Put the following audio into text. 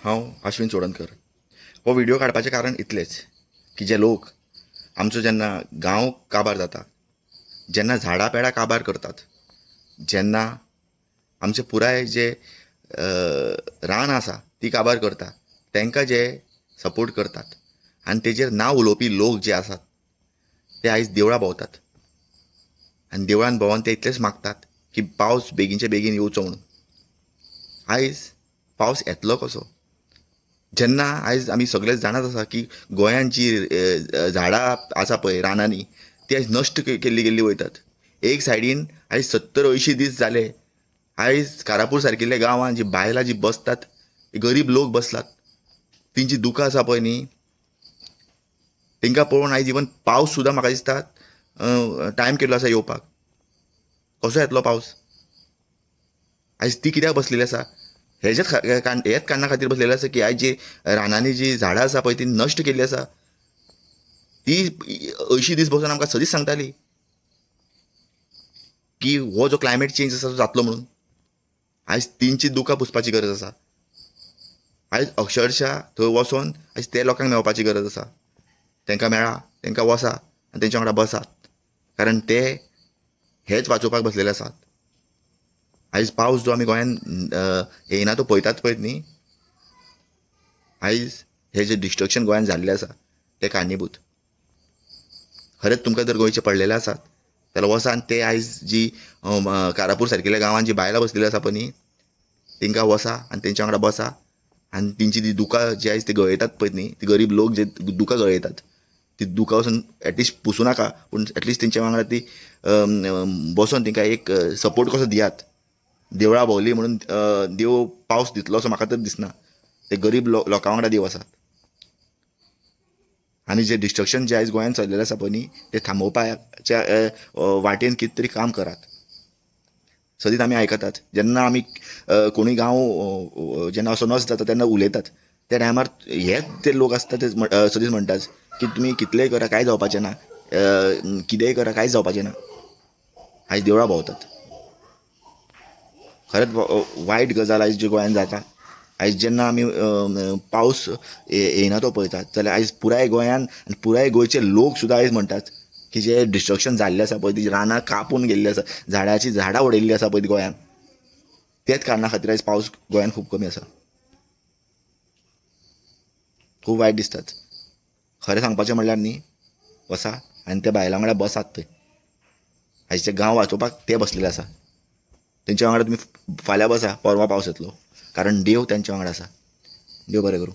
हांव अश्विन चोडणकर. हो व्हिडिओ काडपाचें कारण इतलेंच की जे लोक आमचो जेन्ना गांव काबार जाता, जेन्ना झाडां पेडां काबार करतात, जेन्ना आमचे पुराय जे रान आसा ती काबार करता, तांकां जे सपोर्ट करतात आनी तेजेर नांव उलोवपी लोक जे आसात ते आयज देवळां भोंवतात आनी देवळान भोंवन ते इतलेंच मागतात की पावस बेगीनचे बेगीन येवचो म्हणून. आयज पावस येतलो कसो? जेन्ना आयज आमी सगळेच जाणाच आसा की गोंयांत जी झाडां आसा पळय रानांनी ती आयज नश्ट केल्ली गेल्ली वयतात. एक सायडीन आयज 70-80 दीस जाले आयज कारापूर सारकिल्ल्या गांवांत जीं बायलां जीं बसतात, गरीब लोक बसलात, तेंची दुकां आसा पळय न्ही, तांकां पळोवन आयज इवन पावस सुद्दां म्हाका दिसता टायम केल्लो आसा येवपाक. कसो येतलो पावस? आयज ती कित्याक बसलेली आसा? हेच कारणां खातीर बसलेली आसा की आयज जी रानांनी जी झाडां आसा पळय ती नश्ट केल्ली आसा. ती 80 दीस बसून आमकां सदींच सांगताली की हो जो क्लायमेट चेंज आसा तो जातलो म्हणून. आयज तेंची दुकां पुसपाची गरज आसा. आयज अक्षरशा थंय वचोन आयज त्या लोकांक मेळपाची गरज आसा. तांकां मेळा, तांकां वसा आनी तेंच्या वांगडा बसात, कारण ते हेच वाचोवपाक बसलेले आसात. आयज पावस जो आमी गोंयांत येयना तो पळयतात पळय न्ही, आयज हे जे डिस्ट्रक्शन गोंयांत जाल्लें आसा ते कारणीभूत. खरेंच तुमकां जर गोंयचे पडलेले आसात जाल्यार वसा आनी ते आयज जी कारापूर सारकिल्ल्या गांवांत जी बायलां बसलेली आसा पळय न्ही, तांकां वसा आनी तेंच्या वांगडा बसा आनी तेंची ती दुकां जी आयज ते गळयतात पळय न्ही, ती गरीब लोक जे दुकां गळयतात, ती दुकां वचून एटलिस्ट पुसूं नाका, पूण एटलिस्ट तेंच्या वांगडा ती बसोन तेंकां एक सपोर्ट कसो दियात. देवळां भोंवली म्हणून देव पावस दितलो असो म्हाका तर दिसना. ते गरीब लोकां वांगडा देव आसा. आनी जे डिस्ट्रक्शन जे आयज गोंयांत चल्लेलें आसा पळय न्ही, ते थांबोवपाच्या वाटेन कितें तरी काम करात. सदींच आमी आयकतात जेन्ना आमी कोणूय गांव जेन्ना असो नश्ट जाता तेन्ना उलयतात, त्या टायमार हेच ते लोक आसता ते सदींच म्हणटात की तुमी कितलेंय करा कांय जावपाचें ना, कितेंय करा कांयच जावपाचें ना. आयज देवळां भोंवतात. खरेंच वायट गजाल आयज जी गोंयांत जाता. आयज जेन्ना आमी पावस येयना तो पळयतात जाल्यार आयज पुराय गोंयांत आनी पुराय गोंयचे लोक सुद्दां आयज म्हणटात की जे डिस्ट्रक्शन जाल्लें आसा पळय, ती रानां कापून गेल्लीं आसा, झाडां उडयल्लीं आसा पळय गोंयांत, तेच कारणां खातीर आयज पावस गोंयांत खूब कमी आसा. खूब वायट दिसतात. खरें सांगपाचें म्हणल्यार न्ही, वसा आनी त्या बायलां वांगडा बसात थंय. आयजचे गांव वाचोवपाक ते बसलेले आसा. तेंच्या वांगडा तुमी फाल्यां बसा, परवां पावस येतलो, कारण देव तेंच्या वांगडा आसा. देव बरें करूं.